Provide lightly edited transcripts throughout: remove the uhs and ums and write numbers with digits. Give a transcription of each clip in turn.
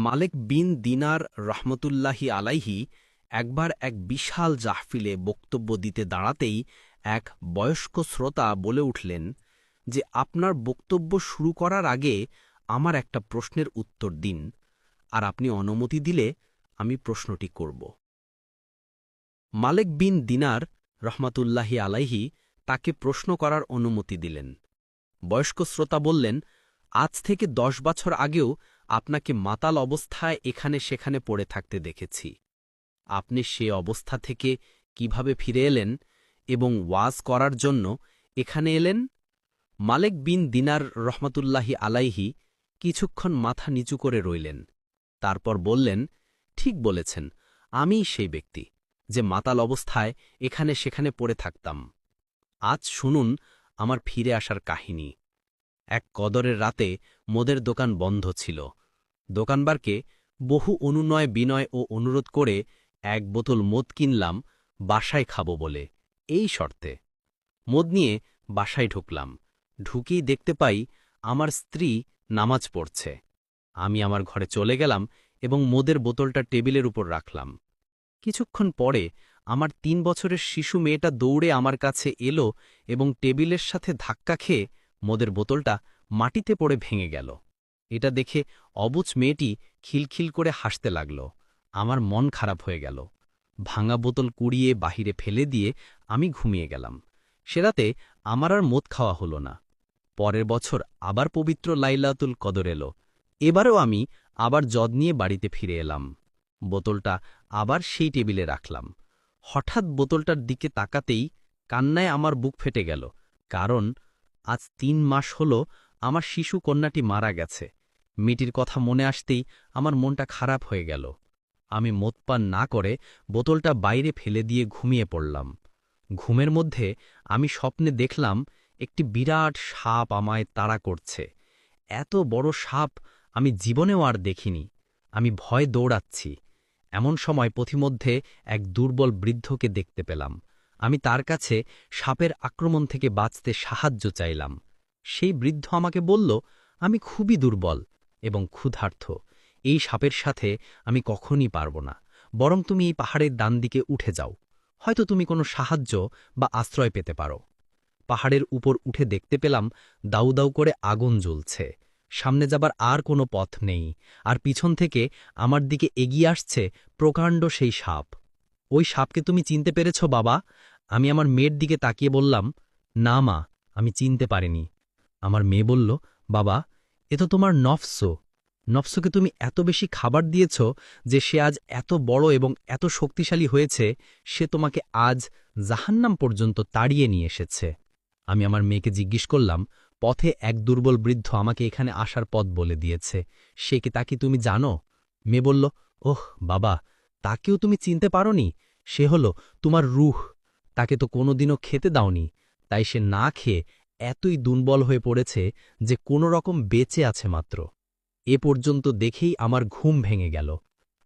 মালেক বিন দিনার রহমতুল্লাহি আলাইহি একবার এক বিশাল জাহফিলে বক্তব্য দিতে দাঁড়াতেই এক বয়স্ক শ্রোতা বলে উঠলেন যে আপনার বক্তব্য শুরু করার আগে আমার একটা প্রশ্নের উত্তর দিন, আর আপনি অনুমতি দিলে আমি প্রশ্নটি করব। মালেক বিন দিনার রহমতুল্লাহি আলাইহি তাকে প্রশ্ন করার অনুমতি দিলেন। বয়স্ক শ্রোতা বললেন, আজ থেকে 10 বছর আগেও আপনাকে মাতাল অবস্থায় এখানে সেখানে পড়ে থাকতে দেখেছি। আপনি সে অবস্থা থেকে কিভাবে ফিরে এলেন এবং ওয়াজ করার জন্য এখানে এলেন? মালেক বিন দিনার রহমতুল্লাহি আলাইহি কিছুক্ষণ মাথা নিচু করে রইলেন। তারপর বললেন, ঠিক বলেছেন, আমিই সেই ব্যক্তি যে মাতাল অবস্থায় এখানে সেখানে পড়ে থাকতাম। আজ শুনুন আমার ফিরে আসার কাহিনী। এক কদরের রাতে মদের দোকান বন্ধ ছিল। দোকানবারকে বহু অনুনয় বিনয় ও অনুরোধ করে এক বোতল মদ কিনলাম বাসায় খাব বলে, এই শর্তে। মদ নিয়ে বাসায় ঢুকলাম। ঢুকেই দেখতে পাই আমার স্ত্রী নামাজ পড়ছে। আমি আমার ঘরে চলে গেলাম এবং মদের বোতলটা টেবিলের উপর রাখলাম। কিছুক্ষণ পরে আমার 3 বছরের শিশু মেয়েটা দৌড়ে আমার কাছে এলো এবং টেবিলের সাথে ধাক্কা খেয়ে মদের বোতলটা মাটিতে পড়ে ভেঙে গেল। এটা দেখে অবুঝ মেয়েটি খিলখিল করে হাসতে লাগল। আমার মন খারাপ হয়ে গেল। ভাঙা বোতল কুড়িয়ে বাহিরে ফেলে দিয়ে আমি ঘুমিয়ে গেলাম। সে রাতে আমার আর মদ খাওয়া হল না। পরের বছর আবার পবিত্র লাইলাতুল কদর এলো। এবারও আমি আবার যদ নিয়ে বাড়িতে ফিরে এলাম। বোতলটা আবার সেই টেবিলে রাখলাম। হঠাৎ বোতলটার দিকে তাকাতেই কান্নায় আমার বুক ফেটে গেল, কারণ আজ 3 মাস হল আমার শিশু কন্যাটি মারা গেছে। মেয়েটির কথা মনে আসতেই আমার মনটা খারাপ হয়ে গেল। আমি মদপান না করে বোতলটা বাইরে ফেলে দিয়ে ঘুমিয়ে পড়লাম। ঘুমের মধ্যে আমি স্বপ্নে দেখলাম একটি বিরাট সাপ আমায় তাড়া করছে। এত বড় সাপ আমি জীবনেও আর দেখিনি। আমি ভয়ে দৌড়াচ্ছি। এমন সময় পথিমধ্যে এক দুর্বল বৃদ্ধকে দেখতে পেলাম। আমি তার কাছে সাপের আক্রমণ থেকে বাঁচতে সাহায্য চাইলাম। সেই বৃদ্ধ আমাকে বলল, আমি খুবই দুর্বল এবং ক্ষুধার্ত। এই সাপের সাথে আমি কখনই পারব না, বরং তুমি এই পাহাড়ের ডান দিকে উঠে যাও, হয়তো তুমি কোনো সাহায্য বা আশ্রয় পেতে পারো। পাহাড়ের উপর উঠে দেখতে পেলাম দাউ দাউ করে আগুন জ্বলছে। সামনে যাবার আর কোনো পথ নেই, আর পিছন থেকে আমার দিকে এগিয়ে আসছে প্রকাণ্ড সেই সাপ। ওই সাপকে তুমি চিনতে পেরেছ বাবা? আমি আমার মেয়ের দিকে তাকিয়ে বললাম, না মা, আমি চিনতে পারিনি। আমার মেয়ে বলল, বাবা, এ তো তোমার নফসকে তুমি এত বেশি খাবার দিয়েছ যে সে আজ এত বড় এবং এত শক্তিশালী হয়েছে, সে তোমাকে আজ জাহান্নাম পর্যন্ত তাড়িয়ে নিয়ে এসেছে। আমি আমার মেয়েকে জিজ্ঞেস করলাম, পথে এক দুর্বল বৃদ্ধ আমাকে এখানে আসার পথ বলে দিয়েছে, সে কি তাকে তুমি জানো? মেয়ে বলল, ওহ বাবা, তাকেও তুমি চিনতে পারোনি? সে হল তোমার রূহ। তাকে তো কোনোদিনও খেতে দাওনি, তাই সে না খেয়ে এতই দুর্বল হয়ে পড়েছে যে কোনো রকম বেঁচে আছে মাত্র। এ পর্যন্ত দেখেই আমার ঘুম ভেঙে গেল।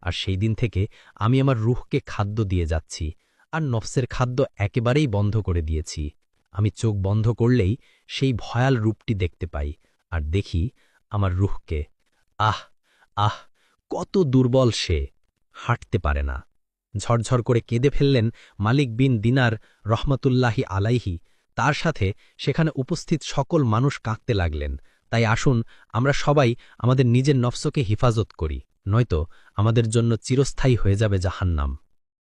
আর সেই দিন থেকে আমি আমার রূহকে খাদ্য দিয়ে যাচ্ছি, আর নফসের খাদ্য একেবারেই বন্ধ করে দিয়েছি। আমি চোখ বন্ধ করলেই সেই ভয়াল রূপটি দেখতে পাই, আর দেখি আমার রূহকে। আহ আহ, কত দুর্বল সে, হাঁটতে পারে না। ঝরঝর করে কেঁদে ফেললেন মালিক বিন দিনার রহমতুল্লাহি আলাইহি। তার সাথে সেখানে উপস্থিত সকল মানুষ কাঁদতে লাগলেন। তাই আসুন আমরা সবাই আমাদের নিজের নফসকে হিফাজত করি, নয়তো আমাদের জন্য চিরস্থায়ী হয়ে যাবে জাহান্নাম।